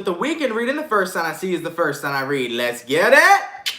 The weekend reading, the first sign I see is the first sign I read. Let's get it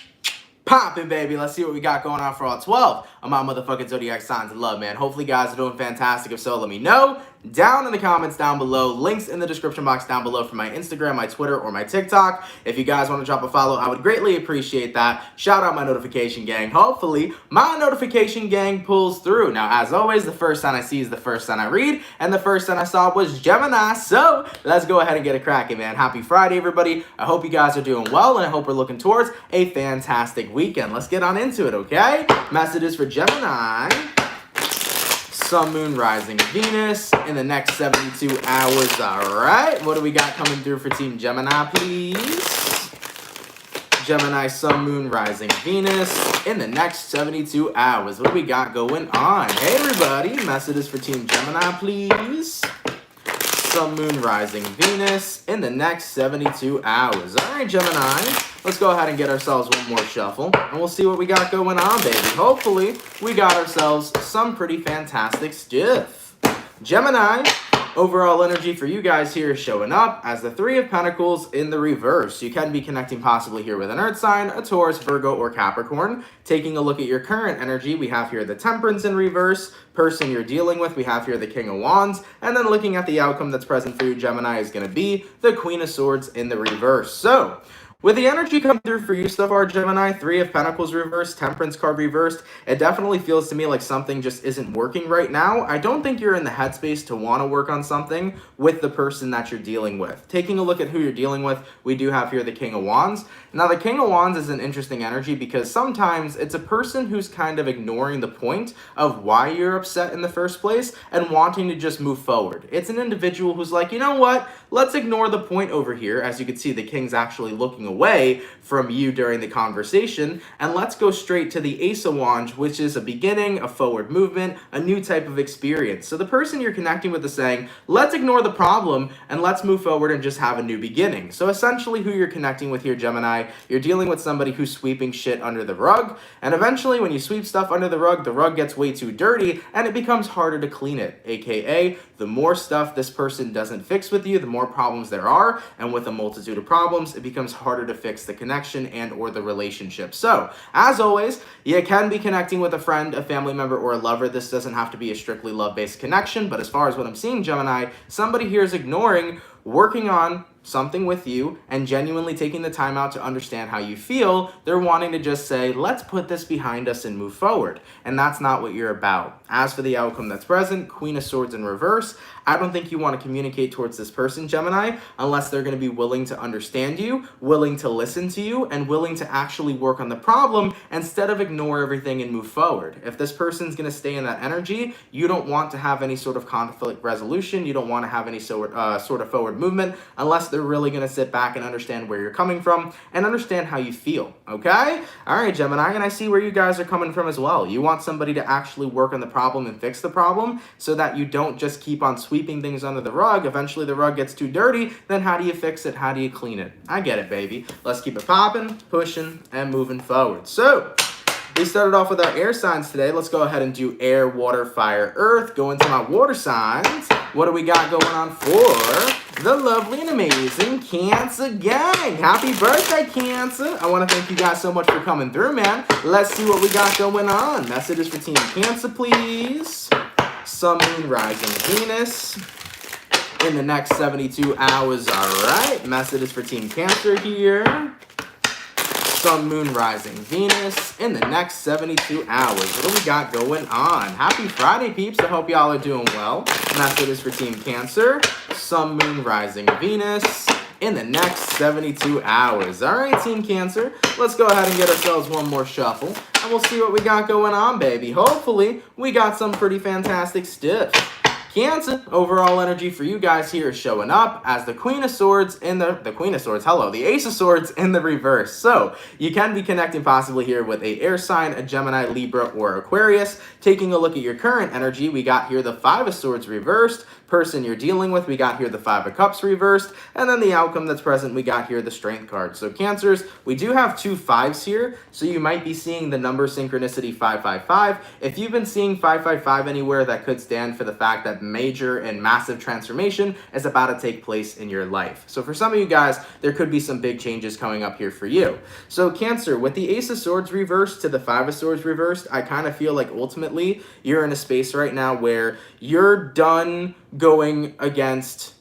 poppin', baby. Let's see what we got going on for all 12 of my motherfucking zodiac signs of love, man. Hopefully, you guys are doing fantastic. If so, let me know down in the comments down below. Links in the description box down below for my Instagram, my Twitter, or my TikTok. If you guys want to drop a follow, I would greatly appreciate that. Shout out my notification gang. Hopefully, my notification gang pulls through. Now, as always, the first sign I see is the first sign I read, and the first sign I saw was Gemini. So, let's go ahead and get it cracking, man. Happy Friday, everybody. I hope you guys are doing well, and I hope we're looking towards a fantastic weekend. Let's get on into it, okay? Messages for Gemini. Sun, Moon, Rising, Venus in the next 72 hours. All right. What do we got coming through for Team Gemini, please? Gemini, Sun, Moon, Rising, Venus in the next 72 hours. What do we got going on? Hey, everybody. Messages for Team Gemini, please. Sun, Moon, Rising, Venus in the next 72 hours. All right, Gemini. Let's go ahead and get ourselves one more shuffle, and we'll see what we got going on, baby. Hopefully, we got ourselves some pretty fantastic stuff. Gemini, overall energy for you guys here is showing up as the Three of Pentacles in the reverse. You can be connecting possibly here with an Earth sign, a Taurus, Virgo, or Capricorn. Taking a look at your current energy, we have here the Temperance in reverse. Person you're dealing with, we have here the King of Wands. And then looking at the outcome that's present for you, Gemini, is going to be the Queen of Swords in the reverse. So, with the energy coming through for you so far, Gemini, Three of Pentacles reversed, Temperance card reversed, it definitely feels to me like something just isn't working right now. I don't think you're in the headspace to want to work on something with the person that you're dealing with. Taking a look at who you're dealing with, we do have here the King of Wands. Now, the King of Wands is an interesting energy because sometimes it's a person who's kind of ignoring the point of why you're upset in the first place and wanting to just move forward. It's an individual who's like, you know what? Let's ignore the point over here. As you can see, the King's actually looking away from you during the conversation, and let's go straight to the Ace of Wands, which is a beginning, a forward movement, a new type of experience. So the person you're connecting with is saying, let's ignore the problem and let's move forward and just have a new beginning. So essentially who you're connecting with here, Gemini, you're dealing with somebody who's sweeping shit under the rug, and eventually when you sweep stuff under the rug gets way too dirty and it becomes harder to clean it, aka the more stuff this person doesn't fix with you, the more problems there are, and with a multitude of problems, it becomes harder to fix the connection and or the relationship. So, as always, you can be connecting with a friend, a family member, or a lover. This doesn't have to be a strictly love-based connection, but as far as what I'm seeing, Gemini, somebody here is ignoring working on something with you and genuinely taking the time out to understand how you feel. They're wanting to just say, let's put this behind us and move forward. And that's not what you're about. As for the outcome that's present, Queen of Swords in reverse, I don't think you want to communicate towards this person, Gemini, unless they're going to be willing to understand you, willing to listen to you, and willing to actually work on the problem instead of ignore everything and move forward. If this person's going to stay in that energy, you don't want to have any sort of conflict resolution. You don't want to have any sort of forward movement unless they're really going to sit back and understand where you're coming from and understand how you feel, okay? All right, Gemini, and I see where you guys are coming from as well. You want somebody to actually work on the problem and fix the problem so that you don't just keep on sweeping things under the rug. Eventually the rug gets too dirty, then how do you fix it? How do you clean it? I get it, baby. Let's keep it popping, pushing, and moving forward. So, we started off with our air signs today. Let's go ahead and do air, water, fire, earth. Go into my water signs. What do we got going on for the lovely and amazing Cancer gang? Happy birthday, Cancer. I want to thank you guys so much for coming through, man. Let's see what we got going on. Messages for Team Cancer, please. Sun, Moon, Rising, Venus in the next 72 hours. All right. Messages for Team Cancer here. Sun, Moon, Rising, Venus in the next 72 hours. What do we got going on? Happy Friday, peeps. I hope y'all are doing well. Messages for Team Cancer. Sun, Moon, Rising, Venus in the next 72 hours. All right, Team Cancer. Let's go ahead and get ourselves one more shuffle, and we'll see what we got going on, baby. Hopefully, we got some pretty fantastic stuff. Cancer, overall energy for you guys here is showing up as the Queen of Swords in the Ace of Swords in the reverse. So, you can be connecting possibly here with a air sign, a Gemini, Libra, or Aquarius. Taking a look at your current energy, we got here the Five of Swords reversed, person you're dealing with, we got here the Five of Cups reversed, and then the outcome that's present, we got here the Strength card. So Cancers, we do have 2 5s here, so you might be seeing the number synchronicity 555. If you've been seeing 555 anywhere, that could stand for the fact that major and massive transformation is about to take place in your life. So for some of you guys, there could be some big changes coming up here for you. So Cancer, with the Ace of Swords reversed to the Five of Swords reversed, I kind of feel like ultimately you're in a space right now where you're done going against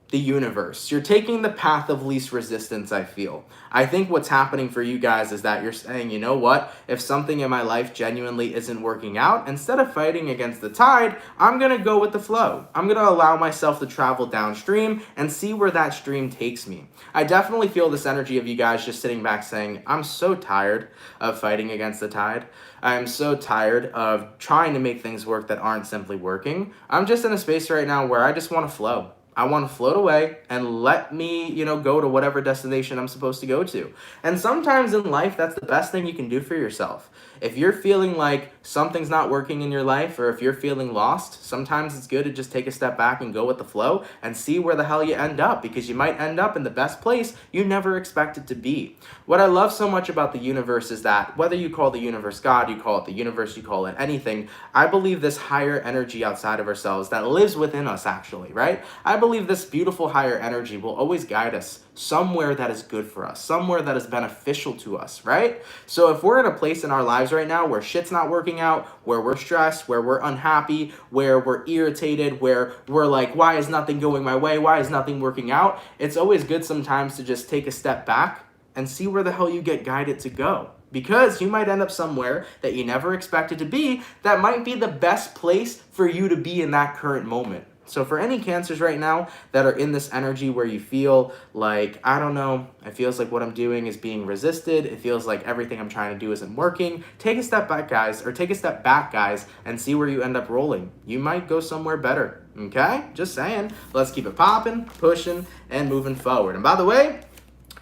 the universe. You're taking the path of least resistance, I feel. I think what's happening for you guys is that you're saying, you know what? If something in my life genuinely isn't working out, instead of fighting against the tide, I'm going to go with the flow. I'm going to allow myself to travel downstream and see where that stream takes me. I definitely feel this energy of you guys just sitting back saying, I'm so tired of fighting against the tide. I am so tired of trying to make things work that aren't simply working. I'm just in a space right now where I just want to flow. I want to float away and let me, go to whatever destination I'm supposed to go to. And sometimes in life, that's the best thing you can do for yourself. If you're feeling like something's not working in your life, or if you're feeling lost, sometimes it's good to just take a step back and go with the flow and see where the hell you end up, because you might end up in the best place you never expected to be. What I love so much about the universe is that whether you call the universe God, you call it the universe, you call it anything, I believe this higher energy outside of ourselves that lives within us actually, right? I believe this beautiful higher energy will always guide us somewhere that is good for us, somewhere that is beneficial to us, right? So if we're in a place in our lives right now where shit's not working out, where we're stressed, where we're unhappy, where we're irritated, where we're like, why is nothing going my way? Why is nothing working out? It's always good sometimes to just take a step back and see where the hell you get guided to go. Because you might end up somewhere that you never expected to be that might be the best place for you to be in that current moment. So for any Cancers right now that are in this energy where you feel like, I don't know, it feels like what I'm doing is being resisted, it feels like everything I'm trying to do isn't working, take a step back, guys, and see where you end up rolling. You might go somewhere better, okay? Just saying. Let's keep it popping, pushing, and moving forward. And by the way,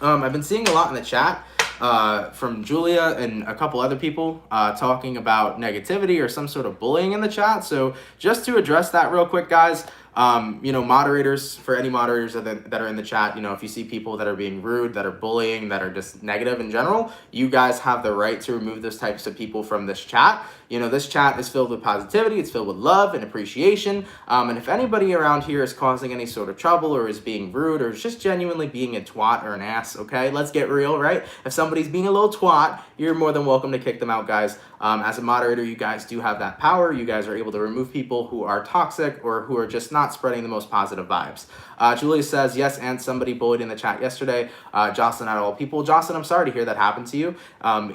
I've been seeing a lot in the chat from Julia and a couple other people talking about negativity or some sort of bullying in the chat. So just to address that real quick, guys, moderators, for any moderators that are in the chat, if you see people that are being rude, that are bullying, that are just negative in general, you guys have the right to remove those types of people from this chat. This chat is filled with positivity, it's filled with love and appreciation, and if anybody around here is causing any sort of trouble or is being rude or is just genuinely being a twat or an ass, okay, let's get real, right? If somebody's being a little twat, you're more than welcome to kick them out, guys. As a moderator, you guys do have that power. You guys are able to remove people who are toxic or who are just not spreading the most positive vibes. Julia says, yes, and somebody bullied in the chat yesterday. Jocelyn, out of all people. Jocelyn, I'm sorry to hear that happen to you.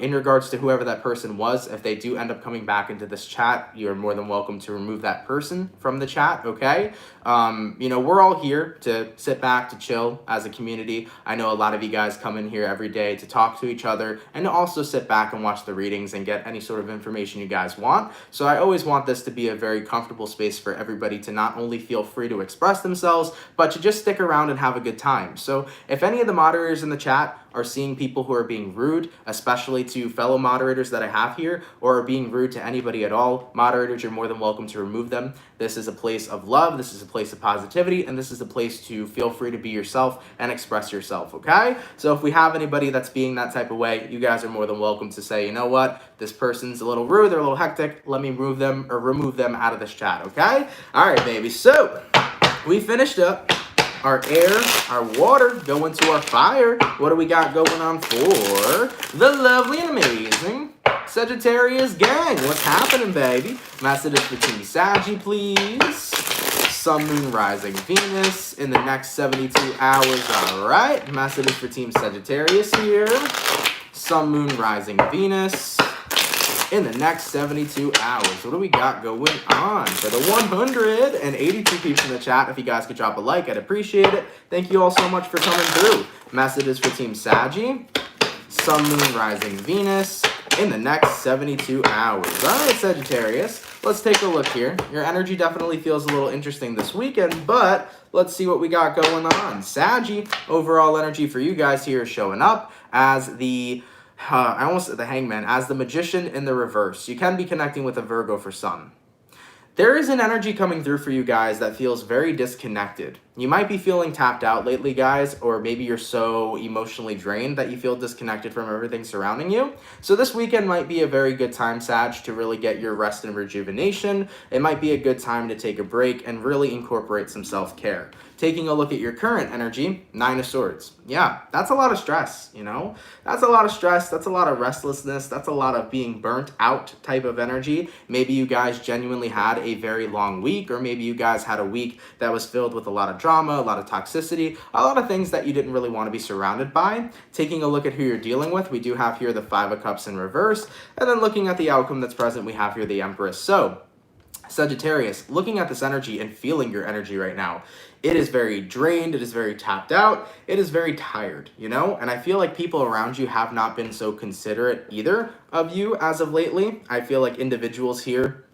In regards to whoever that person was, if they do end up coming back into this chat, you're more than welcome to remove that person from the chat, okay? We're all here to sit back, to chill as a community. I know a lot of you guys come in here every day to talk to each other and to also sit back and watch the readings and get any sort of information you guys want. So I always want this to be a very comfortable space for everybody to not only feel free to express themselves, but to just stick around and have a good time. So if any of the moderators in the chat are seeing people who are being rude, especially to fellow moderators that I have here, or are being rude to anybody at all, moderators, you're more than welcome to remove them. This is a place of love, this is a place of positivity, and this is a place to feel free to be yourself and express yourself, okay? So if we have anybody that's being that type of way, you guys are more than welcome to say, you know what, this person's a little rude, they're a little hectic, let me remove them out of this chat, okay? All right, baby, so we finished up our air, our water, go into our fire. What do we got going on for the lovely and amazing Sagittarius gang? What's happening, baby? Message for Team Saggy, please. Sun, Moon, Rising, Venus in the next 72 hours. All right. Message for Team Sagittarius here. Sun, Moon, Rising, Venus in the next 72 hours. What do we got going on? For the 182 people in the chat, if you guys could drop a like, I'd appreciate it. Thank you all so much for coming through. Messages for Team Saggy. Sun, Moon, Rising, Venus in the next 72 hours. All right, Sagittarius, let's take a look here. Your energy definitely feels a little interesting this weekend, but let's see what we got going on. Saggy, overall energy for you guys here is showing up as the I almost said the Hangman, as the Magician in the reverse. You can be connecting with a Virgo for some. There is an energy coming through for you guys that feels very disconnected. You might be feeling tapped out lately, guys, or maybe you're so emotionally drained that you feel disconnected from everything surrounding you. So this weekend might be a very good time, Sag, to really get your rest and rejuvenation. It might be a good time to take a break and really incorporate some self-care. Taking a look at your current energy, Nine of Swords. Yeah, that's a lot of stress, you know? That's a lot of stress, that's a lot of restlessness, that's a lot of being burnt out type of energy. Maybe you guys genuinely had a very long week, or maybe you guys had a week that was filled with a lot of drama, a lot of toxicity, a lot of things that you didn't really want to be surrounded by. Taking a look at who you're dealing with, we do have here the Five of Cups in reverse, and then looking at the outcome that's present, we have here the Empress. So, Sagittarius, looking at this energy and feeling your energy right now, it is very drained, it is very tapped out, it is very tired, you know? And I feel like people around you have not been so considerate either of you as of lately. I feel like individuals here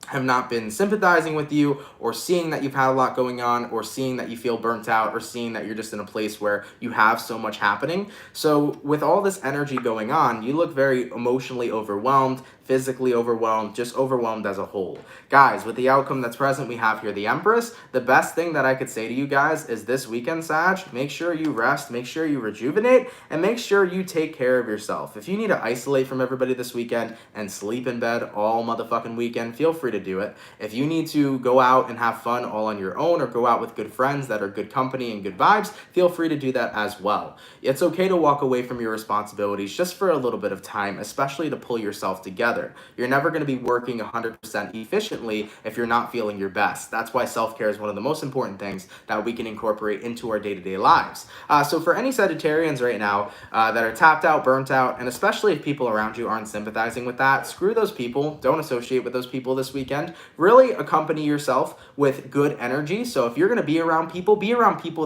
have not been sympathizing with you, or seeing that you've had a lot going on, or seeing that you feel burnt out, or seeing that you're just in a place where you have so much happening. So with all this energy going on, you look very emotionally overwhelmed, physically overwhelmed, just overwhelmed as a whole. Guys, with the outcome that's present, we have here the Empress. The best thing that I could say to you guys is this weekend, Sag, make sure you rest, make sure you rejuvenate, and make sure you take care of yourself. If you need to isolate from everybody this weekend and sleep in bed all motherfucking weekend, feel free to do it. If you need to go out and have fun all on your own, or go out with good friends that are good company and good vibes, feel free to do that as well. It's okay to walk away from your responsibilities just for a little bit of time, especially to pull yourself together. You're never going to be working 100% efficiently if you're not feeling your best. That's why self-care is one of the most important things that we can incorporate into our day-to-day lives. So for any Sagittarians right now that are tapped out, burnt out, and especially if people around you aren't sympathizing with that, screw those people. Don't associate with those people this weekend. Really accompany yourself with good energy. So if you're going to be around people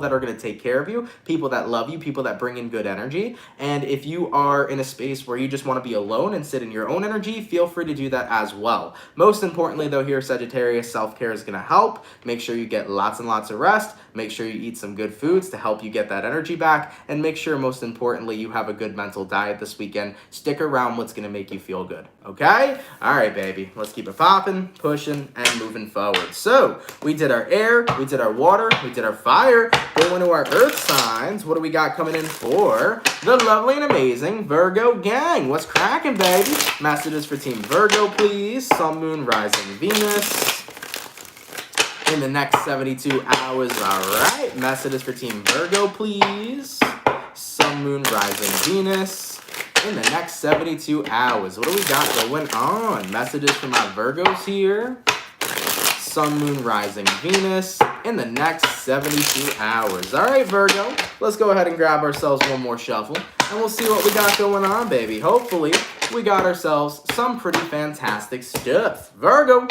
that are going to take care of you, people that love you, people that bring in good energy. And if you are in a space where you just want to be alone and sit in your own energy, feel free to do that as well. Most importantly though, here Sagittarius, self-care is going to help. Make sure you get lots and lots of rest. Make sure you eat some good foods to help you get that energy back. And make sure, most importantly, you have a good mental diet this weekend. Stick around what's going to make you feel good. Okay? All right, baby. Let's keep it popping, pushing, and moving forward. So we did our air, we did our water, we did our fire. Going to our earth signs. What do we got coming in for the lovely and amazing Virgo gang? What's cracking, baby? Messages for Team Virgo, please. Sun, Moon, Rising, Venus in the next 72 hours. All right. Messages for Team Virgo, please. Sun, Moon, Rising, Venus in the next 72 hours. What do we got going on? Messages for my Virgos here. Sun, Moon, Rising, Venus in the next 72 hours. All right, Virgo, let's go ahead and grab ourselves one more shuffle, and we'll see what we got going on, baby. Hopefully, we got ourselves some pretty fantastic stuff. Virgo,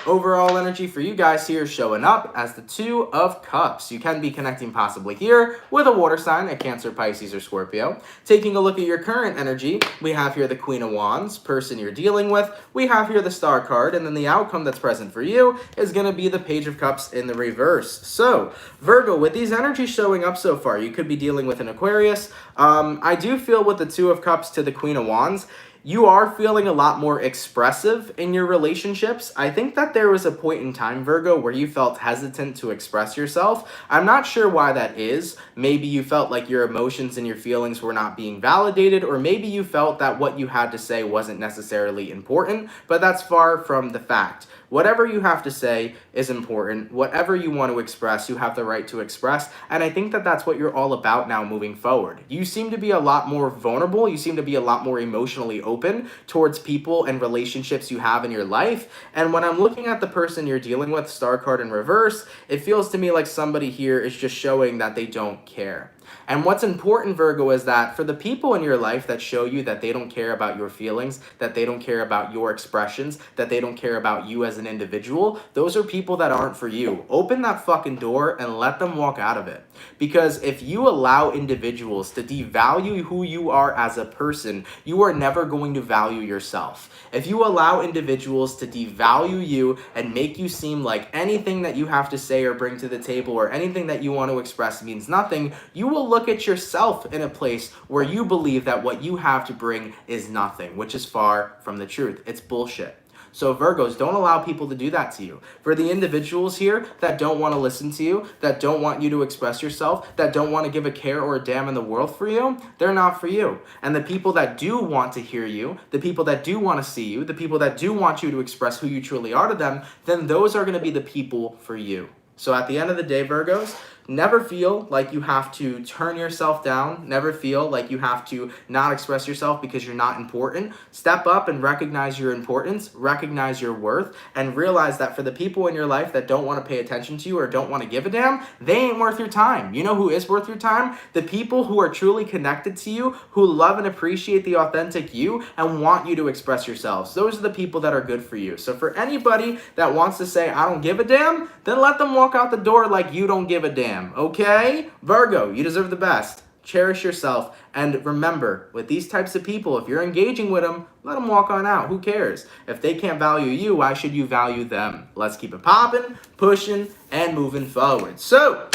overall energy for you guys here showing up as the Two of Cups. You can be connecting possibly here with a water sign, a Cancer, Pisces, or Scorpio. Taking a look at your current energy, we have here the Queen of Wands, person you're dealing with. We have here the Star card, and then the outcome that's present for you is going to be the Page of Cups in the reverse. So, Virgo, with these energies showing up so far, you could be dealing with an Aquarius. I do feel with the Two of Cups to the Queen of Wands, you are feeling a lot more expressive in your relationships. I think that there was a point in time, Virgo, where you felt hesitant to express yourself. I'm not sure why that is. Maybe you felt like your emotions and your feelings were not being validated, or maybe you felt that what you had to say wasn't necessarily important, but that's far from the fact. Whatever you have to say is important. Whatever you want to express, you have the right to express. And I think that that's what you're all about now moving forward. You seem to be a lot more vulnerable. You seem to be a lot more emotionally open towards people and relationships you have in your life. And when I'm looking at the person you're dealing with, Star card in reverse, it feels to me like somebody here is just showing that they don't care. And what's important, Virgo, is that for the people in your life that show you that they don't care about your feelings, that they don't care about your expressions, that they don't care about you as an individual, those are people that aren't for you. Open that fucking door and let them walk out of it. Because if you allow individuals to devalue who you are as a person, you are never going to value yourself. If you allow individuals to devalue you and make you seem like anything that you have to say or bring to the table or anything that you want to express means nothing, you will look at yourself in a place where you believe that what you have to bring is nothing, which is far from the truth. It's bullshit. So Virgos, don't allow people to do that to you. For the individuals here that don't want to listen to you, that don't want you to express yourself, that don't want to give a care or a damn in the world for you, they're not for you. And the people that do want to hear you, the people that do want to see you, the people that do want you to express who you truly are to them, then those are going to be the people for you. So at the end of the day, Virgos, never feel like you have to turn yourself down. Never feel like you have to not express yourself because you're not important. Step up and recognize your importance, recognize your worth, and realize that for the people in your life that don't want to pay attention to you or don't want to give a damn, they ain't worth your time. You know who is worth your time? The people who are truly connected to you, who love and appreciate the authentic you and want you to express yourselves. Those are the people that are good for you. So for anybody that wants to say, I don't give a damn, then let them walk out the door like you don't give a damn. Okay? Virgo, you deserve the best. Cherish yourself. And remember, with these types of people, if you're engaging with them, let them walk on out. Who cares? If they can't value you, why should you value them? Let's keep it popping, pushing, and moving forward. So,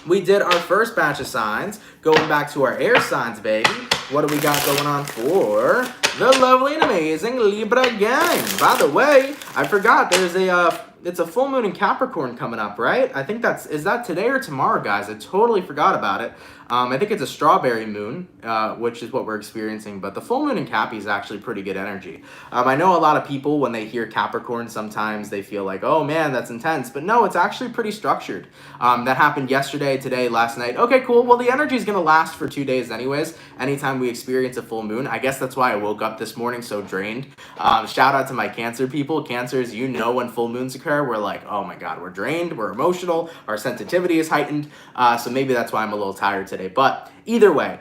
we did our first batch of signs. Going back to our air signs, baby. What do we got going on for the lovely and amazing Libra gang? By the way, I forgot there's it's a full moon in Capricorn coming up, right? I think is that today or tomorrow, guys? I totally forgot about it. I think it's a strawberry moon, which is what we're experiencing, but the full moon in Cappy is actually pretty good energy. I know a lot of people, when they hear Capricorn, sometimes they feel like, oh man, that's intense, but no, it's actually pretty structured. That happened yesterday, today, last night. Okay, cool. Well, the energy is going to last for 2 days anyways, anytime we experience a full moon. I guess that's why I woke up this morning so drained. Shout out to my Cancer people. Cancers, you know when full moons occur, we're like, oh my God, we're drained, we're emotional, our sensitivity is heightened, so maybe that's why I'm a little tired today. But either way,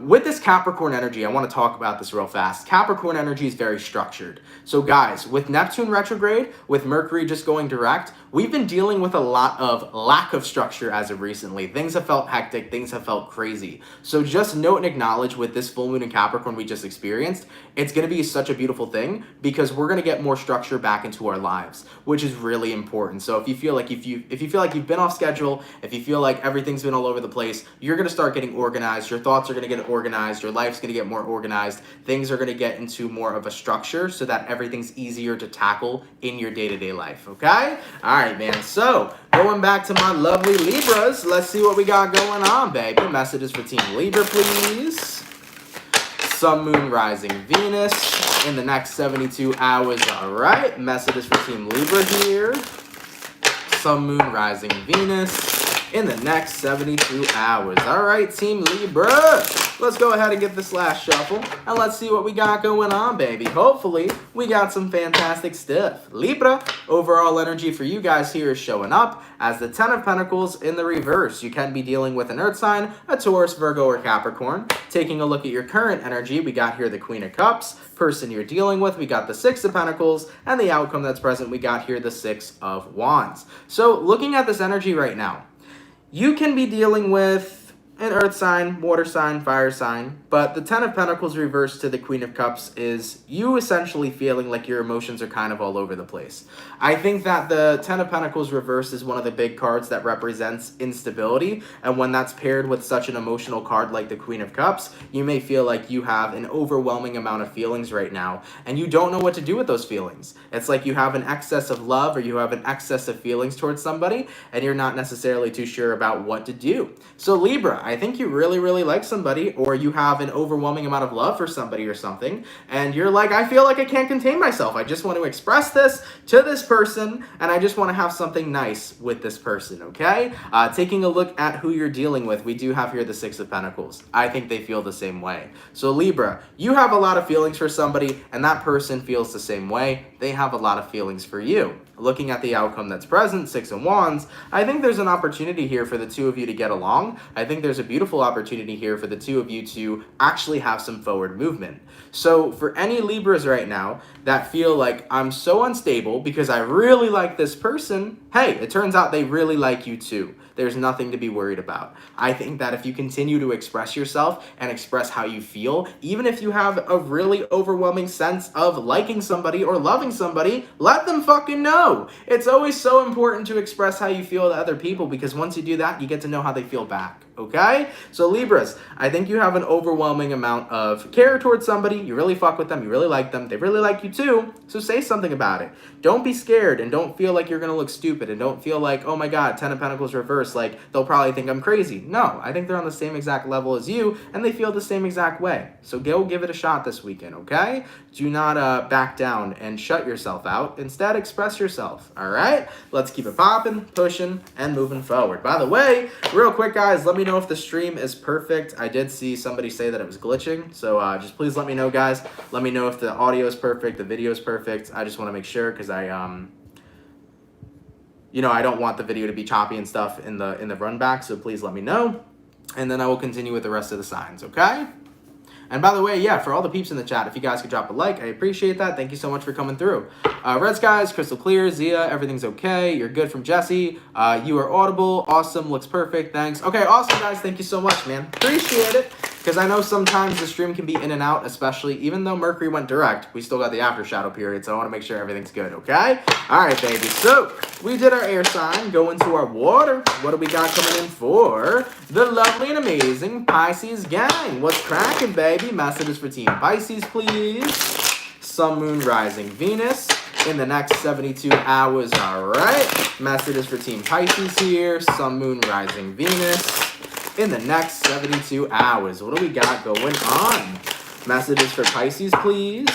with this Capricorn energy, I want to talk about this real fast. Capricorn energy is very structured. So guys, with Neptune retrograde, with Mercury just going direct, we've been dealing with a lot of lack of structure as of recently. Things have felt hectic, things have felt crazy. So just note and acknowledge with this full moon in Capricorn we just experienced, it's going to be such a beautiful thing because we're going to get more structure back into our lives, which is really important. So if you feel like you've been off schedule, if you feel like everything's been all over the place, you're going to start getting organized. Your thoughts are going to get organized. Your life's going to get more organized. Things are going to get into more of a structure so that everything's easier to tackle in your day-to-day life. Okay? All right, man. So going back to my lovely Libras, let's see what we got going on, baby. Messages for Team Libra, please. Sun, Moon, Rising, Venus in the next 72 hours. All right. Messages for Team Libra here. Sun, Moon, Rising, Venus in the next 72 hours. All right, Team Libra. Let's go ahead and get this last shuffle, and let's see what we got going on, baby. Hopefully, we got some fantastic stuff. Libra, overall energy for you guys here is showing up as the 10 of Pentacles in the reverse. You can be dealing with an earth sign, a Taurus, Virgo, or Capricorn. Taking a look at your current energy, we got here the Queen of Cups. Person you're dealing with, we got the 6 of Pentacles, and the outcome that's present, we got here the 6 of Wands. So looking at this energy right now, you can be dealing with an earth sign, water sign, fire sign, but the 10 of Pentacles reversed to the Queen of Cups is you essentially feeling like your emotions are kind of all over the place. I think that the 10 of Pentacles reversed is one of the big cards that represents instability, and when that's paired with such an emotional card like the Queen of Cups, you may feel like you have an overwhelming amount of feelings right now, and you don't know what to do with those feelings. It's like you have an excess of love or you have an excess of feelings towards somebody, and you're not necessarily too sure about what to do. So Libra, I think you really, really like somebody, or you have an overwhelming amount of love for somebody or something, and you're like, I feel like I can't contain myself. I just want to express this to this person, and I just want to have something nice with this person, okay? Taking a look at who you're dealing with, we do have here the 6 of Pentacles. I think they feel the same way. So Libra, you have a lot of feelings for somebody, and that person feels the same way. They have a lot of feelings for you. Looking at the outcome that's present, 6 of Wands, I think there's an opportunity here for the two of you to get along. I think there's a beautiful opportunity here for the two of you to actually have some forward movement. So for any Libras right now that feel like I'm so unstable because I really like this person, hey, it turns out they really like you too. There's nothing to be worried about. I think that if you continue to express yourself and express how you feel, even if you have a really overwhelming sense of liking somebody or loving somebody, let them fucking know. It's always so important to express how you feel to other people because once you do that, you get to know how they feel back. okay? So Libras, I think you have an overwhelming amount of care towards somebody. You really fuck with them. You really like them. They really like you too. So say something about it. Don't be scared and don't feel like you're going to look stupid and don't feel like, oh my God, 10 of Pentacles reversed, like they'll probably think I'm crazy. No, I think they're on the same exact level as you and they feel the same exact way. So go give it a shot this weekend, okay? Do not back down and shut yourself out. Instead, express yourself, all right? Let's keep it popping, pushing, and moving forward. By the way, real quick, guys, let me know if the stream is perfect. I did see somebody say that it was glitching, so just please let me know, guys. Let me know if the audio is perfect, the video is perfect. I just want to make sure because I you know, I don't want the video to be choppy and stuff in the run back, so please let me know. And then I will continue with the rest of the signs, okay? And by the way, yeah, for all the peeps in the chat, if you guys could drop a like, I appreciate that. Thank you so much for coming through. Red Skies, Crystal Clear, Zia, everything's okay. You're good from Jesse. You are audible. Awesome. Looks perfect. Thanks. Okay, awesome, guys. Thank you so much, man. Appreciate it. Because I know sometimes the stream can be in and out, especially even though Mercury went direct, we still got the after shadow period, so I want to make sure everything's good, okay? All right, baby. So we did our air sign, go into our water. What do we got coming in for the lovely and amazing Pisces gang? What's cracking, baby? Messages for Team Pisces, please. Sun, Moon, Rising, Venus in the next 72 hours, all right? Messages for Team Pisces here. Sun, Moon, Rising, Venus in the next 72 hours. What do we got going on? Messages for Pisces, please.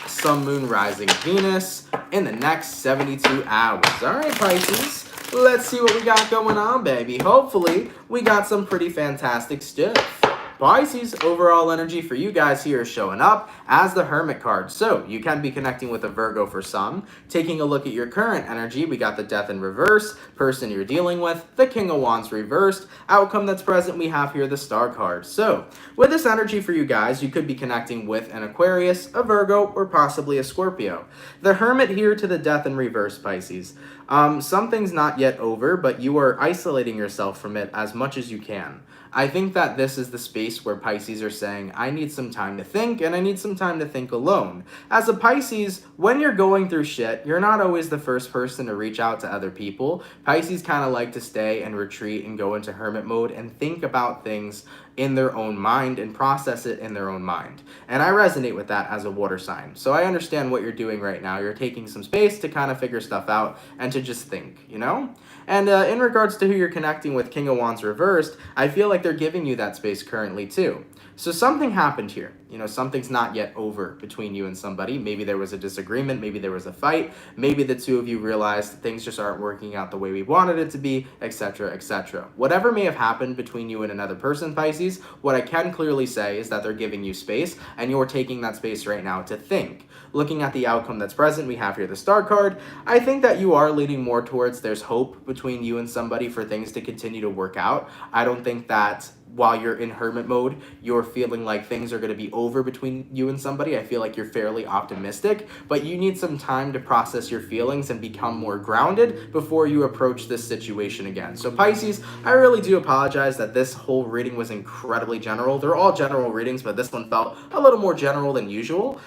Sun, Moon, Rising, Venus in the next 72 hours. All right, Pisces. Let's see what we got going on, baby. Hopefully, we got some pretty fantastic stuff. Pisces, overall energy for you guys here is showing up as the Hermit card. So you can be connecting with a Virgo for some. Taking a look at your current energy, we got the Death in reverse, person you're dealing with, the King of Wands reversed, outcome that's present, we have here the Star card. So with this energy for you guys, you could be connecting with an Aquarius, a Virgo, or possibly a Scorpio. The Hermit here to the Death in reverse, Pisces. Something's not yet over, but you are isolating yourself from it as much as you can. I think that this is the space where Pisces are saying, I need some time to think, and I need some time to think alone. As a Pisces, when you're going through shit, you're not always the first person to reach out to other people. Pisces kind of like to stay and retreat and go into hermit mode and think about things in their own mind and process it in their own mind. And I resonate with that as a water sign. So I understand what you're doing right now. You're taking some space to kind of figure stuff out and to just think, you know? And in regards to who you're connecting with, King of Wands reversed, I feel like they're giving you that space currently too. So something happened here. You know, something's not yet over between you and somebody. Maybe there was a disagreement. Maybe there was a fight. Maybe the two of you realized things just aren't working out the way we wanted it to be, etc., etc. Whatever may have happened between you and another person, Pisces, what I can clearly say is that they're giving you space and you're taking that space right now to think. Looking at the outcome that's present, we have here the Star card. I think that you are leaning more towards there's hope between you and somebody for things to continue to work out. I don't think that while you're in hermit mode, you're feeling like things are going to be over between you and somebody. I feel like you're fairly optimistic, but you need some time to process your feelings and become more grounded before you approach this situation again. So Pisces, I really do apologize that this whole reading was incredibly general. They're all general readings, but this one felt a little more general than usual.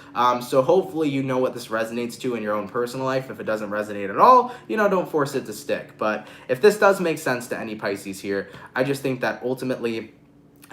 So hopefully you know what this resonates to in your own personal life. If it doesn't resonate at all, you know, don't force it to stick. But if this does make sense to any Pisces here, I just think that ultimately,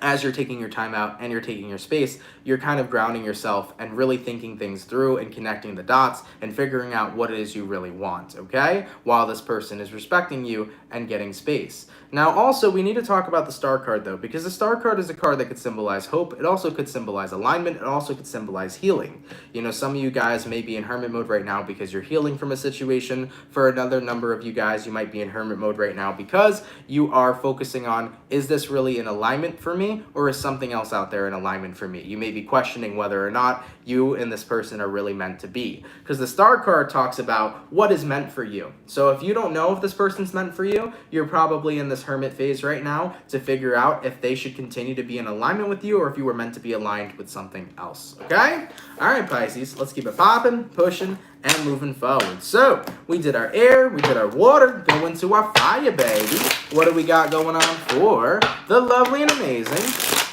as you're taking your time out and you're taking your space, you're kind of grounding yourself and really thinking things through and connecting the dots and figuring out what it is you really want, okay? While this person is respecting you and getting space. Now, also, we need to talk about the Star card, though, because the Star card is a card that could symbolize hope. It also could symbolize alignment. It also could symbolize healing. You know, some of you guys may be in hermit mode right now because you're healing from a situation. For another number of you guys, you might be in hermit mode right now because you are focusing on, is this really in alignment for me, or is something else out there in alignment for me? You may be questioning whether or not you and this person are really meant to be. Because the Star card talks about what is meant for you. So if you don't know if this person's meant for you, you're probably in this hermit phase right now to figure out if they should continue to be in alignment with you or if you were meant to be aligned with something else, okay? All right, Pisces, let's keep it popping, pushing, and moving forward. So we did our air, we did our water, go into our fire, baby. What do we got going on for the lovely and amazing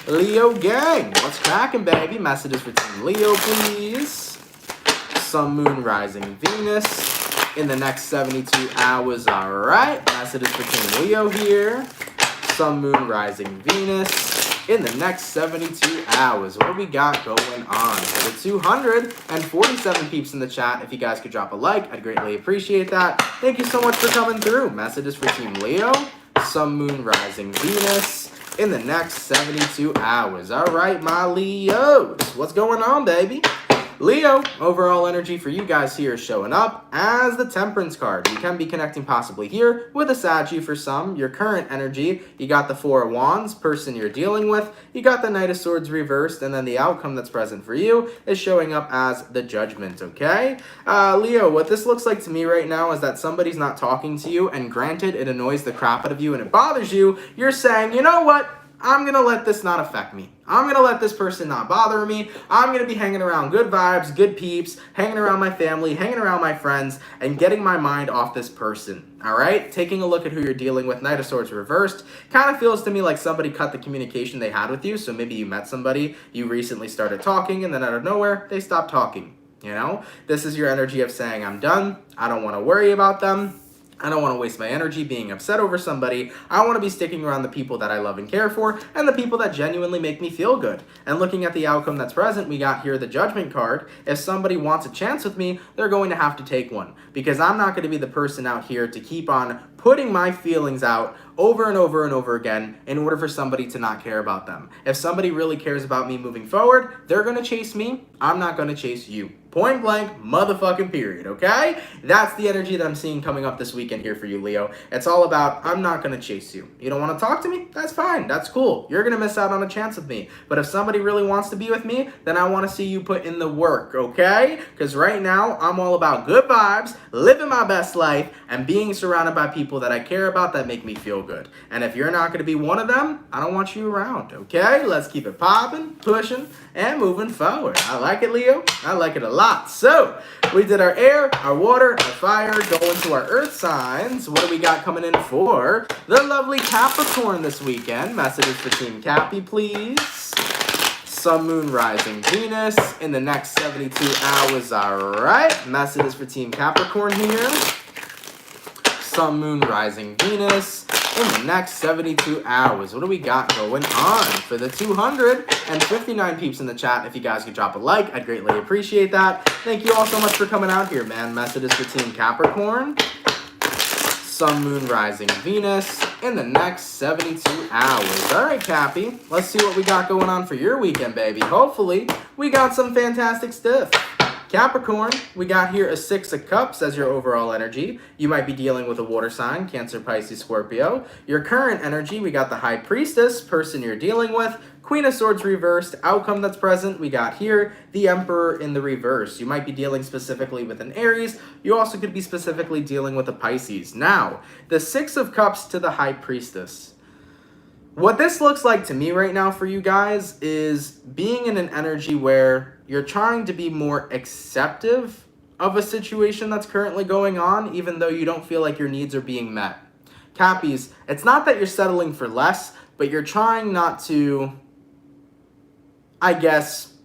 Leo gang? What's cracking, baby? Messages for Team Leo, please. Sun, Moon, Rising, Venus in the next 72 hours. All right. Messages for Team Leo here. Sun, Moon, Rising, Venus in the next 72 hours. What do we got going on? For the 247 peeps in the chat, if you guys could drop a like, I'd greatly appreciate that. Thank you so much for coming through. Messages for Team Leo, Sun, Moon, Rising, Venus in the next 72 hours. All right, my Leos, what's going on, baby? Leo, overall energy for you guys here is showing up as the Temperance card. You can be connecting possibly here with a Saggy for some. Your current energy, you got the Four of Wands, person you're dealing with. You got the Knight of Swords reversed, and then the outcome that's present for you is showing up as the Judgment, okay? Leo, what this looks like to me right now is that somebody's not talking to you, and granted, it annoys the crap out of you and it bothers you. You're saying, you know what? I'm going to let this not affect me. I'm going to let this person not bother me. I'm going to be hanging around good vibes, good peeps, hanging around my family, hanging around my friends, and getting my mind off this person, all right? Taking a look at who you're dealing with, Knight of Swords reversed, kind of feels to me like somebody cut the communication they had with you. So maybe you met somebody, you recently started talking, and then out of nowhere, they stopped talking, you know? This is your energy of saying, I'm done. I don't want to worry about them. I don't want to waste my energy being upset over somebody. I want to be sticking around the people that I love and care for and the people that genuinely make me feel good. And looking at the outcome that's present, we got here the Judgment card. If somebody wants a chance with me, they're going to have to take one, because I'm not going to be the person out here to keep on putting my feelings out over and over and over again in order for somebody to not care about them. If somebody really cares about me moving forward, they're going to chase me. I'm not going to chase you. Point blank, motherfucking period, okay? That's the energy that I'm seeing coming up this weekend here for you, Leo. It's all about, I'm not going to chase you. You don't want to talk to me? That's fine. That's cool. You're going to miss out on a chance with me. But if somebody really wants to be with me, then I want to see you put in the work, okay? Because right now, I'm all about good vibes, living my best life, and being surrounded by people that I care about that make me feel good. And if you're not going to be one of them, I don't want you around, okay? Let's keep it popping, pushing, and moving forward. I like it, Leo. I like it a lot. So, we did our air, our water, our fire, going to our earth signs. What do we got coming in for the lovely Capricorn this weekend? Messages for Team Cappy, please. Sun, Moon, Rising, Venus in the next 72 hours. All right. Messages for Team Capricorn here. Sun, Moon, Rising, Venus in the next 72 hours. What do we got going on for the 259 peeps in the chat? If you guys could drop a like, I'd greatly appreciate that. Thank you all so much for coming out here, man. Messages for Team Capricorn. Sun, Moon, Rising, Venus in the next 72 hours. All right, Cappy, let's see what we got going on for your weekend, baby. Hopefully, we got some fantastic stuff. Capricorn, we got here a Six of Cups as your overall energy. You might be dealing with a water sign, Cancer, Pisces, Scorpio. Your current energy, we got the High Priestess, person you're dealing with. Queen of Swords reversed, outcome that's present, we got here the Emperor in the reverse. You might be dealing specifically with an Aries. You also could be specifically dealing with a Pisces. Now, the Six of Cups to the High Priestess. What this looks like to me right now for you guys is being in an energy where you're trying to be more acceptive of a situation that's currently going on, even though you don't feel like your needs are being met. Cappies, it's not that you're settling for less, but you're trying not to, I guess,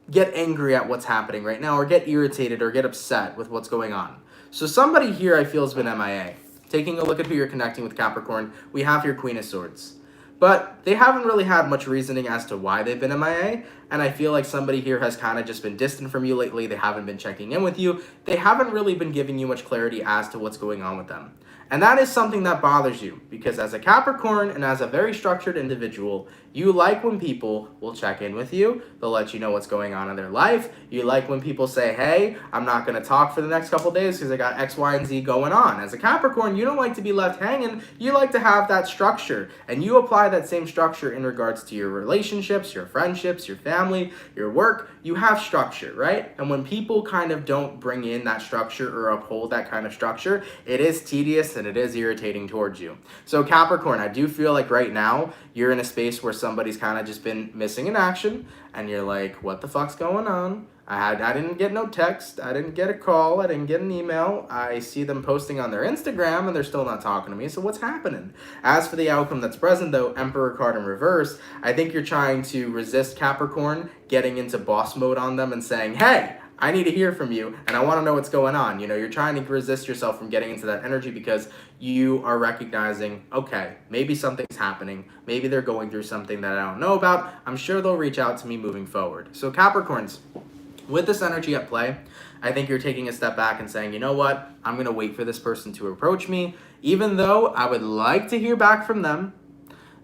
get angry at what's happening right now or get irritated or get upset with what's going on. So somebody here I feel has been MIA. Taking a look at who you're connecting with, Capricorn, we have your Queen of Swords. But they haven't really had much reasoning as to why they've been MIA, and I feel like somebody here has kind of just been distant from you lately. They haven't been checking in with you. They haven't really been giving you much clarity as to what's going on with them. And that is something that bothers you, because as a Capricorn and as a very structured individual, you like when people will check in with you. They'll let you know what's going on in their life. You like when people say, hey, I'm not going to talk for the next couple days because I got X, Y, and Z going on. As a Capricorn, you don't like to be left hanging. You like to have that structure. And you apply that same structure in regards to your relationships, your friendships, your family, your work. You have structure, right? And when people kind of don't bring in that structure or uphold that kind of structure, it is tedious and it is irritating towards you. So Capricorn, I do feel like right now you're in a space where somebody's kind of just been missing in action and you're like, what the fuck's going on? I didn't get no text. I didn't get a call. I didn't get an email. I see them posting on their Instagram and they're still not talking to me. So what's happening? As for the outcome that's present though, Emperor card in reverse, I think you're trying to resist Capricorn getting into boss mode on them and saying, hey, I need to hear from you, and I want to know what's going on. You know, you're trying to resist yourself from getting into that energy because you are recognizing, okay, maybe something's happening. Maybe they're going through something that I don't know about. I'm sure they'll reach out to me moving forward. So Capricorns, with this energy at play, I think you're taking a step back and saying, you know what, I'm going to wait for this person to approach me. Even though I would like to hear back from them,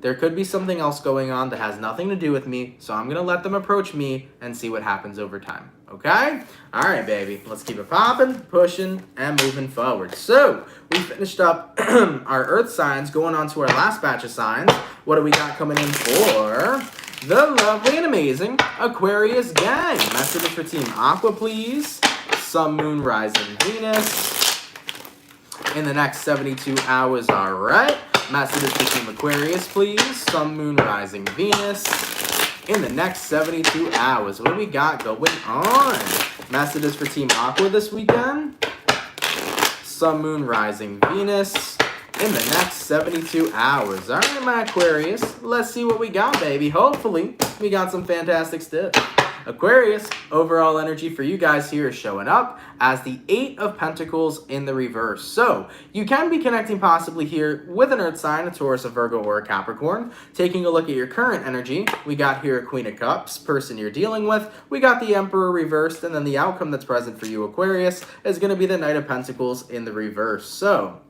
there could be something else going on that has nothing to do with me, so I'm going to let them approach me and see what happens over time. Okay? All right, baby. Let's keep it popping, pushing, and moving forward. So, we finished up our Earth signs, going on to our last batch of signs. What do we got coming in for the lovely and amazing Aquarius gang? Messages for Team Aqua, please. Sun, Moon, Rising, Venus. In the next 72 hours, all right. Messages for Team Aquarius, please. Sun, Moon, Rising, Venus. In the next 72 hours, what do we got going on? Messages for Team Aqua this weekend. Sun, Moon, Rising, Venus. In the next 72 hours. All right, my Aquarius. Let's see what we got, baby. Hopefully, we got some fantastic stuff. Aquarius, overall energy for you guys here is showing up as the 8 of Pentacles in the reverse. So, you can be connecting possibly here with an Earth sign, a Taurus, a Virgo, or a Capricorn. Taking a look at your current energy, we got here a Queen of Cups, person you're dealing with. We got the Emperor reversed, and then the outcome that's present for you, Aquarius, is going to be the Knight of Pentacles in the reverse. So,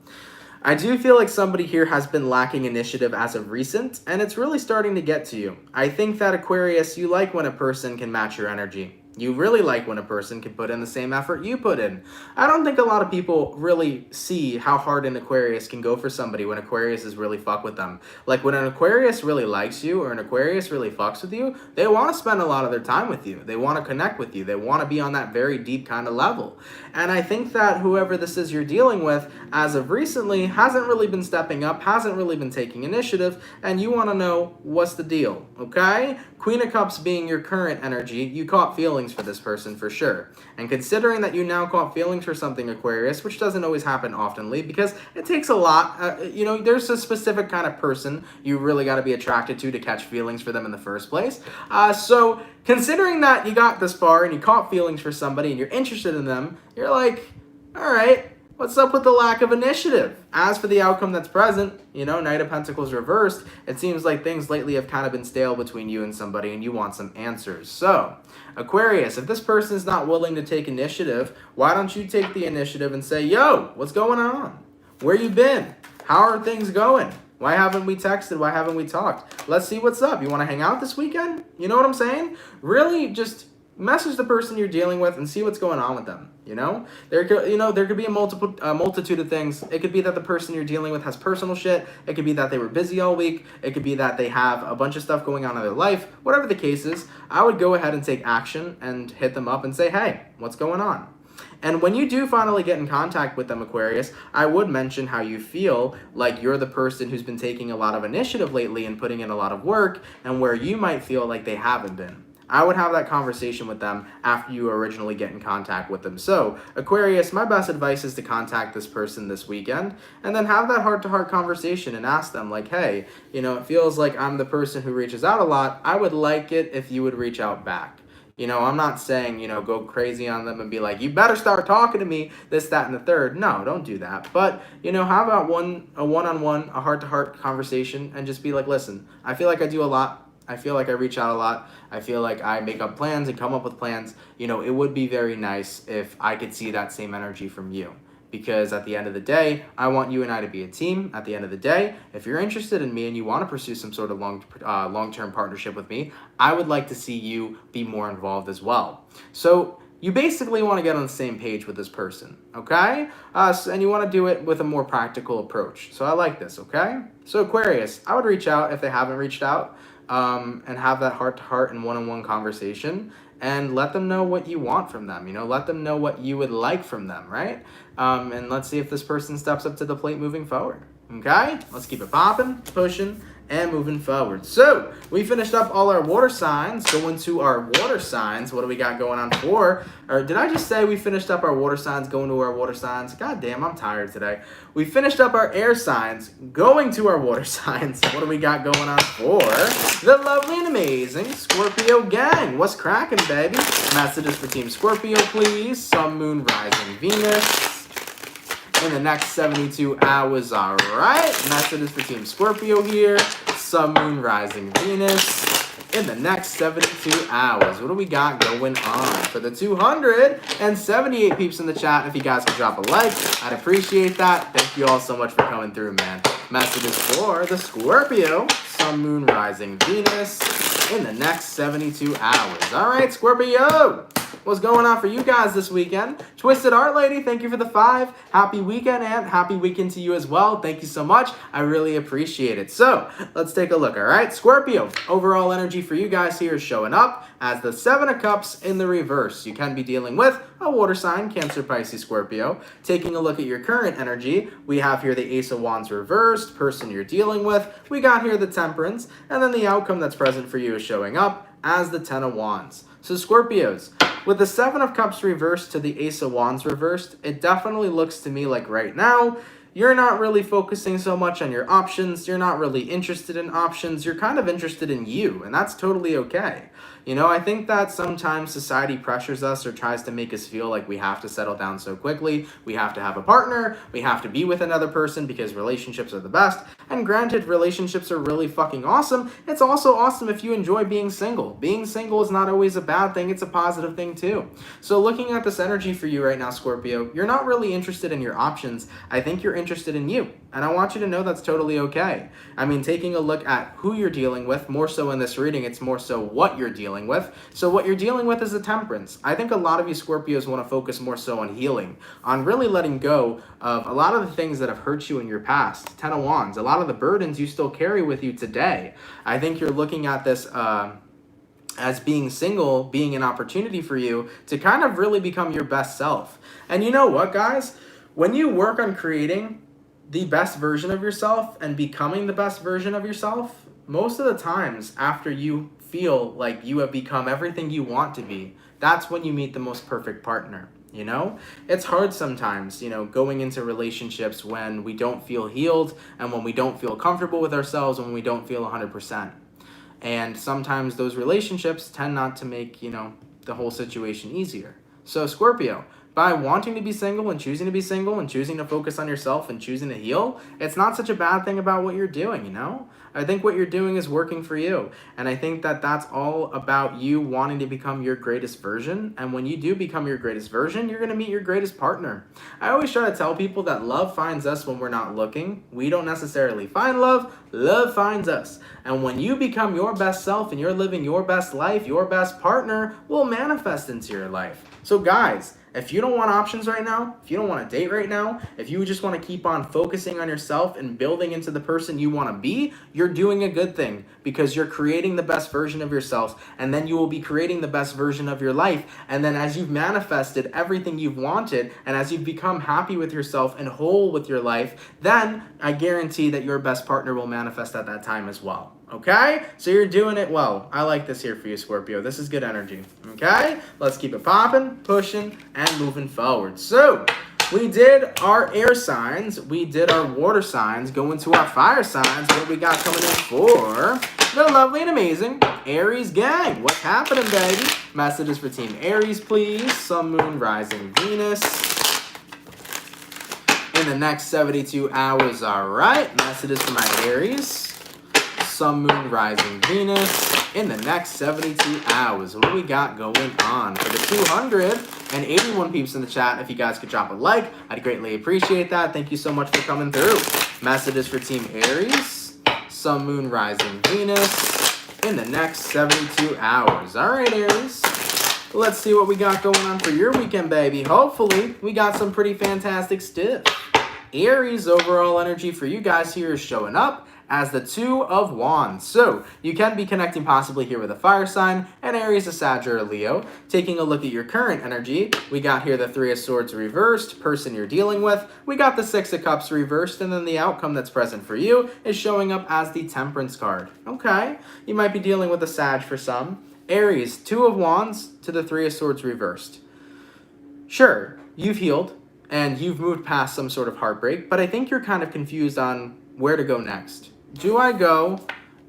I do feel like somebody here has been lacking initiative as of recent, and it's really starting to get to you. I think that Aquarius, you like when a person can match your energy. You really like when a person can put in the same effort you put in. I don't think a lot of people really see how hard an Aquarius can go for somebody when Aquarius is really fuck with them. Like when an Aquarius really likes you or an Aquarius really fucks with you, they want to spend a lot of their time with you. They want to connect with you. They want to be on that very deep kind of level. And I think that whoever this is you're dealing with, as of recently, hasn't really been stepping up, hasn't really been taking initiative, and you want to know what's the deal, okay? Queen of Cups being your current energy, you caught feelings for this person for sure. And considering that you now caught feelings for something, Aquarius, which doesn't always happen oftenly because it takes a lot, you know, there's a specific kind of person you really got to be attracted to catch feelings for them in the first place. So considering that you got this far and you caught feelings for somebody and you're interested in them, you're like, all right, what's up with the lack of initiative? As for the outcome that's present, you know, Knight of Pentacles reversed, it seems like things lately have kind of been stale between you and somebody and you want some answers. So, Aquarius, if this person's not willing to take initiative, why don't you take the initiative and say, yo, what's going on? Where you been? How are things going? Why haven't we texted? Why haven't we talked? Let's see what's up. You want to hang out this weekend? You know what I'm saying? Really just message the person you're dealing with and see what's going on with them. You know, there could be a multitude of things. It could be that the person you're dealing with has personal shit. It could be that they were busy all week. It could be that they have a bunch of stuff going on in their life. Whatever the case is, I would go ahead and take action and hit them up and say, hey, what's going on? And when you do finally get in contact with them, Aquarius, I would mention how you feel like you're the person who's been taking a lot of initiative lately and putting in a lot of work, and where you might feel like they haven't been. I would have that conversation with them after you originally get in contact with them. So, Aquarius, my best advice is to contact this person this weekend and then have that heart-to-heart conversation and ask them, like, hey, you know, it feels like I'm the person who reaches out a lot. I would like it if you would reach out back. You know, I'm not saying, you know, go crazy on them and be like, you better start talking to me, this, that, and the third. No, don't do that. But, you know, how about a one-on-one, a heart-to-heart conversation and just be like, listen, I feel like I do a lot. I feel like I reach out a lot. I feel like I make up plans and come up with plans. You know, it would be very nice if I could see that same energy from you. Because at the end of the day, I want you and I to be a team. At the end of the day, if you're interested in me and you want to pursue some sort of long-term partnership with me, I would like to see you be more involved as well. So you basically want to get on the same page with this person, okay? And you want to do it with a more practical approach. So I like this, okay? So Aquarius, I would reach out if they haven't reached out. And have that heart-to-heart and one-on-one conversation and let them know what you want from them, you know, let them know what you would like from them, right? And let's see if this person steps up to the plate moving forward, okay? Let's keep it popping, pushing, and moving forward. So we finished up all our water signs. Going to our water signs. What do we got going on for? Or did I just say we finished up our water signs, going to our water signs? God damn, I'm tired today. We finished up our air signs, going to our water signs. What do we got going on for the lovely and amazing Scorpio gang? What's cracking, baby? Messages for Team Scorpio, please. Sun, Moon, Rising, Venus in the next 72 hours. All right. Messages for Team Scorpio here. Sun, Moon, Rising, Venus in the next 72 hours. What do we got going on for the 278 peeps in the chat? If you guys could drop a like, I'd appreciate that. Thank you all so much for coming through, man. Messages for the Scorpio. Sun, Moon, Rising, Venus in the next 72 hours. All right, Scorpio. What's going on for you guys this weekend? Twisted Art Lady, thank you for the 5. Happy weekend, and happy weekend to you as well. Thank you so much. I really appreciate it. So let's take a look, all right? Scorpio, overall energy for you guys here is showing up as the 7 of Cups in the reverse. You can be dealing with a water sign, Cancer, Pisces, Scorpio. Taking a look at your current energy, we have here the Ace of Wands reversed, person you're dealing with. We got here the Temperance, and then the outcome that's present for you is showing up as the 10 of Wands. So Scorpios, with the 7 of Cups reversed to the Ace of Wands reversed, it definitely looks to me like right now, you're not really focusing so much on your options. You're not really interested in options. You're kind of interested in you, and that's totally okay. You know, I think that sometimes society pressures us or tries to make us feel like we have to settle down so quickly. We have to have a partner. We have to be with another person because relationships are the best. And granted, relationships are really fucking awesome. It's also awesome if you enjoy being single. Being single is not always a bad thing. It's a positive thing too. So looking at this energy for you right now, Scorpio, you're not really interested in your options. I think you're interested in you. And I want you to know that's totally okay. I mean, taking a look at who you're dealing with, more so in this reading, it's more so what you're dealing with. So what you're dealing with is a Temperance. I think a lot of you Scorpios want to focus more so on healing, on really letting go of a lot of the things that have hurt you in your past. 10 of Wands, a lot of the burdens you still carry with you today. I think you're looking at this as being single, being an opportunity for you to kind of really become your best self. And you know what, guys? When you work on creating the best version of yourself and becoming the best version of yourself, most of the times after you feel like you have become everything you want to be, that's when you meet the most perfect partner. You know, it's hard sometimes, you know, going into relationships when we don't feel healed and when we don't feel comfortable with ourselves, when we don't feel 100%. And sometimes those relationships tend not to make, you know, the whole situation easier. So Scorpio, by wanting to be single and choosing to be single and choosing to focus on yourself and choosing to heal, it's not such a bad thing about what you're doing, you know? I think what you're doing is working for you. And I think that that's all about you wanting to become your greatest version. And when you do become your greatest version, you're going to meet your greatest partner. I always try to tell people that love finds us when we're not looking. We don't necessarily find love. Love finds us. And when you become your best self and you're living your best life, your best partner will manifest into your life. So guys, if you don't want options right now, if you don't want to date right now, if you just want to keep on focusing on yourself and building into the person you want to be, you're doing a good thing because you're creating the best version of yourself, and then you will be creating the best version of your life. And then as you've manifested everything you've wanted, and as you've become happy with yourself and whole with your life, then I guarantee that your best partner will manifest at that time as well. Okay? So you're doing it well. I like this here for you, Scorpio. This is good energy. Okay? Let's keep it popping, pushing, and moving forward. So we did our air signs. We did our water signs. Going to our fire signs. What we got coming in for the lovely and amazing Aries gang. What's happening, baby? Messages for Team Aries, please. Sun, Moon, Rising, Venus in the next 72 hours. All right. Messages for my Aries. Sun, Moon, Rising, Venus in the next 72 hours. What do we got going on for the 281 peeps in the chat? If you guys could drop a like, I'd greatly appreciate that. Thank you so much for coming through. Messages for Team Aries. Sun, Moon, Rising, Venus in the next 72 hours. All right, Aries. Let's see what we got going on for your weekend, baby. Hopefully, we got some pretty fantastic stuff. Aries, overall energy for you guys here is showing up as the Two of Wands. So you can be connecting possibly here with a fire sign, an Aries, a Sag, or a Leo. Taking a look at your current energy, we got here the Three of Swords reversed, person you're dealing with. We got the Six of Cups reversed, and then the outcome that's present for you is showing up as the Temperance card. Okay, you might be dealing with a Sag for some. Aries, Two of Wands to the Three of Swords reversed. Sure, you've healed and you've moved past some sort of heartbreak, but I think you're kind of confused on where to go next. Do I go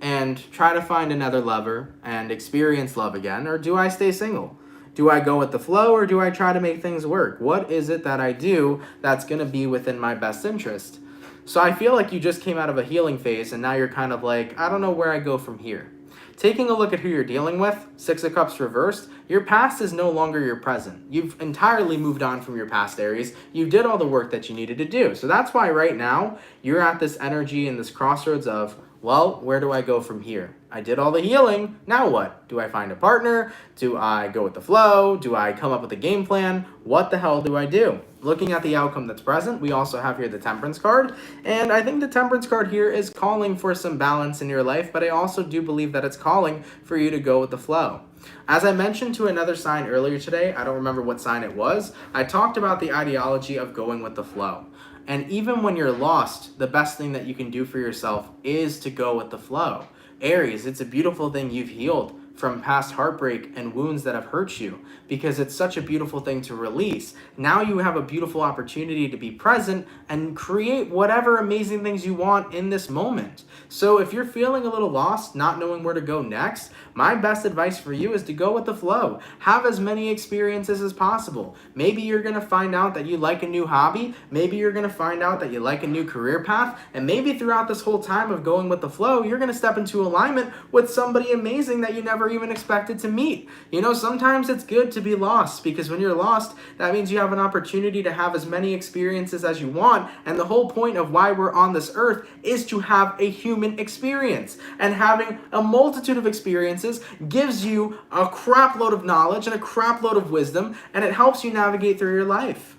and try to find another lover and experience love again, or do I stay single? Do I go with the flow, or do I try to make things work? What is it that I do that's going to be within my best interest? So I feel like you just came out of a healing phase, and now you're kind of like, I don't know where I go from here. Taking a look at who you're dealing with, Six of Cups reversed, your past is no longer your present. You've entirely moved on from your past, Aries. You did all the work that you needed to do. So that's why right now, you're at this energy and this crossroads of, well, where do I go from here? I did all the healing, now what? Do I find a partner? Do I go with the flow? Do I come up with a game plan? What the hell do I do? Looking at the outcome that's present, we also have here the Temperance card, and I think the Temperance card here is calling for some balance in your life, but I also do believe that it's calling for you to go with the flow. As I mentioned to another sign earlier today, I don't remember what sign it was, I talked about the ideology of going with the flow. And even when you're lost, the best thing that you can do for yourself is to go with the flow. Aries, it's a beautiful thing you've healed from past heartbreak and wounds that have hurt you, because it's such a beautiful thing to release. Now you have a beautiful opportunity to be present and create whatever amazing things you want in this moment. So if you're feeling a little lost, not knowing where to go next, my best advice for you is to go with the flow. Have as many experiences as possible. Maybe you're going to find out that you like a new hobby. Maybe you're going to find out that you like a new career path. And maybe throughout this whole time of going with the flow, you're going to step into alignment with somebody amazing that you never even expected to meet. You know, sometimes it's good to be lost, because when you're lost, that means you have an opportunity to have as many experiences as you want. And the whole point of why we're on this earth is to have a human experience. And having a multitude of experiences gives you a crap load of knowledge and a crap load of wisdom, and it helps you navigate through your life.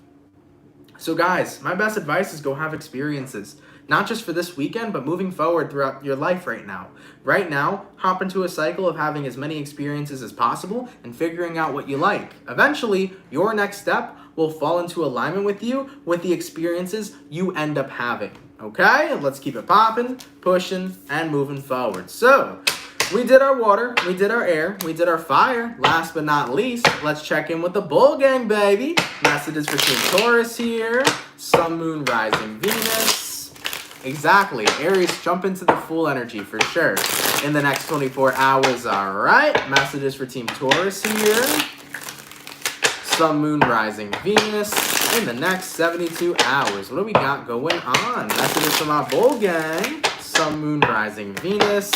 So guys, my best advice is go have experiences. Not just for this weekend, but moving forward throughout your life right now. Right now, hop into a cycle of having as many experiences as possible and figuring out what you like. Eventually, your next step will fall into alignment with you, with the experiences you end up having. Okay? Let's keep it popping, pushing, and moving forward. So, we did our water, we did our air, we did our fire. Last but not least, let's check in with the bull gang, baby. Messages for Team Taurus here. Sun, Moon, Rising, Venus. Exactly. Aries, jump into the full energy for sure in the next 24 hours. All right. Messages for Team Taurus here. Sun, Moon, Rising, Venus in the next 72 hours. What do we got going on? Messages from our bull gang. Sun, Moon, Rising, Venus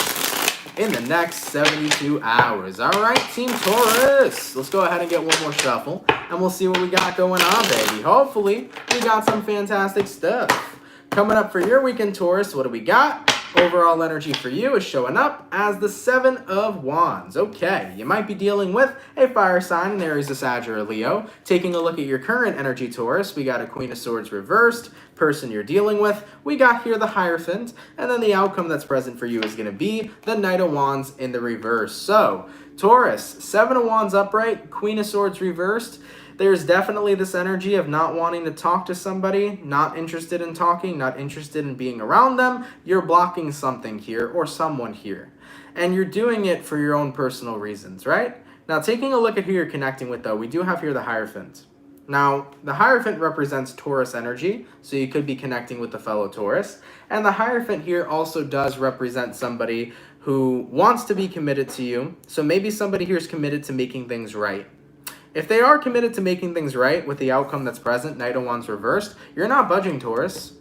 in the next 72 hours. All right, Team Taurus. Let's go ahead and get one more shuffle, and we'll see what we got going on, baby. Hopefully, we got some fantastic stuff. Coming up for your weekend, Taurus, what do we got? Overall energy for you is showing up as the Seven of Wands. Okay, you might be dealing with a fire sign, an Aries, a Sag, or a Leo. Taking a look at your current energy, Taurus, we got a Queen of Swords reversed, person you're dealing with. We got here the Hierophant, and then the outcome that's present for you is going to be the Knight of Wands in the reverse. So, Taurus, Seven of Wands upright, Queen of Swords reversed. There's definitely this energy of not wanting to talk to somebody, not interested in talking, not interested in being around them. You're blocking something here or someone here. And you're doing it for your own personal reasons, right? Now, taking a look at who you're connecting with, though, we do have here the Hierophant. Now, the Hierophant represents Taurus energy, so you could be connecting with the fellow Taurus. And the Hierophant here also does represent somebody who wants to be committed to you. So maybe somebody here is committed to making things right. If they are committed to making things right with the outcome that's present, Knight of Wands reversed, you're not budging, Taurus.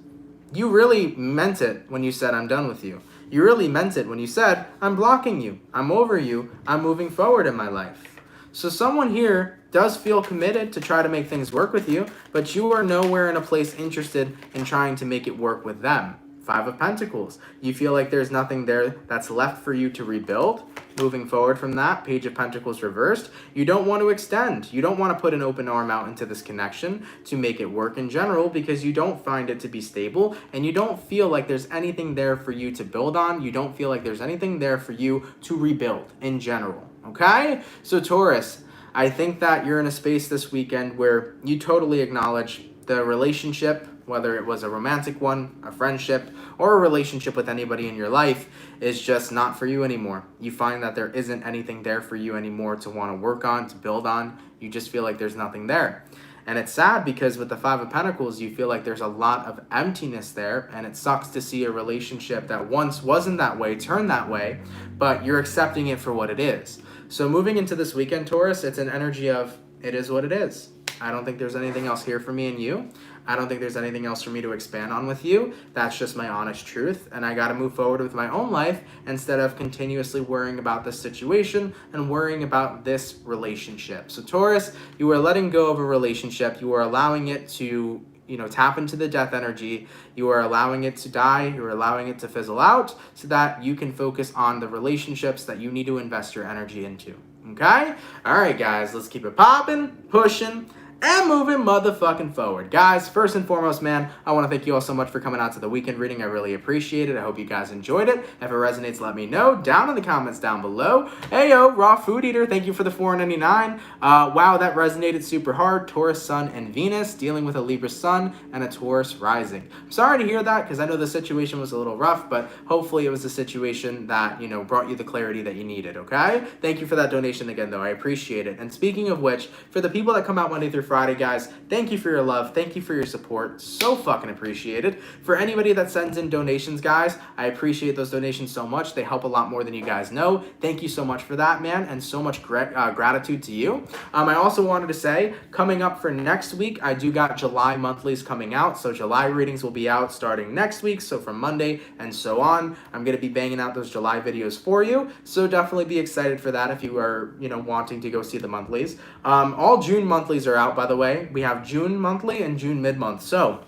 You really meant it when you said, I'm done with you. You really meant it when you said, I'm blocking you, I'm over you, I'm moving forward in my life. So someone here does feel committed to try to make things work with you, but you are nowhere in a place interested in trying to make it work with them. Five of Pentacles. You feel like there's nothing there that's left for you to rebuild. Moving forward from that, Page of Pentacles reversed. You don't want to extend. You don't want to put an open arm out into this connection to make it work in general because you don't find it to be stable and you don't feel like there's anything there for you to build on. You don't feel like there's anything there for you to rebuild in general, okay? So Taurus, I think that you're in a space this weekend where you totally acknowledge the relationship, whether it was a romantic one, a friendship, or a relationship with anybody in your life, is just not for you anymore. You find that there isn't anything there for you anymore to want to work on, to build on. You just feel like there's nothing there. And it's sad because with the Five of Pentacles, you feel like there's a lot of emptiness there, and it sucks to see a relationship that once wasn't that way turn that way, but you're accepting it for what it is. So moving into this weekend, Taurus, it's an energy of it is what it is. I don't think there's anything else here for me and you. I don't think there's anything else for me to expand on with you. That's just my honest truth. And I got to move forward with my own life instead of continuously worrying about this situation and worrying about this relationship. So Taurus, you are letting go of a relationship. You are allowing it to, tap into the death energy. You are allowing it to die. You are allowing it to fizzle out so that you can focus on the relationships that you need to invest your energy into. Okay? All right, guys, let's keep it popping, pushing, and moving motherfucking forward. Guys, first and foremost, man, I want to thank you all so much for coming out to the weekend reading. I really appreciate it. I hope you guys enjoyed it. If it resonates, let me know down in the comments down below. Hey, yo, Raw Food Eater, thank you for the $4.99. Wow, that resonated super hard. Taurus, Sun, and Venus, dealing with a Libra Sun and a Taurus rising. I'm sorry to hear that because I know the situation was a little rough, but hopefully it was a situation that, brought you the clarity that you needed, okay? Thank you for that donation again, though. I appreciate it. And speaking of which, for the people that come out Monday through Friday, guys, thank you for your love. Thank you for your support. So fucking appreciated. For anybody that sends in donations, guys, I appreciate those donations so much. They help a lot more than you guys know. Thank you so much for that, man, and so much gratitude to you. I also wanted to say, coming up for next week, I do got July monthlies coming out. So July readings will be out starting next week. So from Monday and so on, I'm going to be banging out those July videos for you. So definitely be excited for that if you are, wanting to go see the monthlies. All June monthlies are out, by the way. We have June monthly and June mid-month. So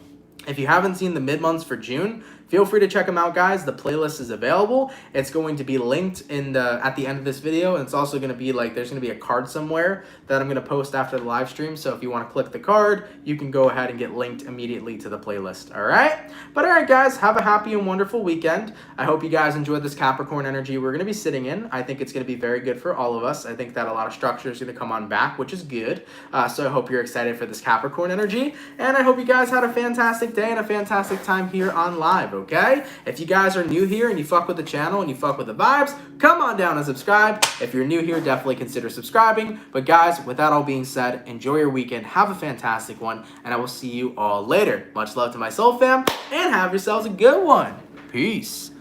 if you haven't seen the mid-months for June, feel free to check them out, guys. The playlist is available. It's going to be linked at the end of this video, and it's also going to be there's going to be a card somewhere that I'm going to post after the live stream. So if you want to click the card, you can go ahead and get linked immediately to the playlist. All right? But all right, guys, have a happy and wonderful weekend. I hope you guys enjoyed this Capricorn energy we're going to be sitting in. I think it's going to be very good for all of us. I think that a lot of structure is going to come on back, which is good. So I hope you're excited for this Capricorn energy, and I hope you guys had a fantastic day and a fantastic time here on live. Okay? If you guys are new here and you fuck with the channel and you fuck with the vibes, come on down and subscribe. If you're new here, definitely consider subscribing. But guys, with that all being said, enjoy your weekend. Have a fantastic one, and I will see you all later. Much love to my soul fam, and have yourselves a good one. Peace.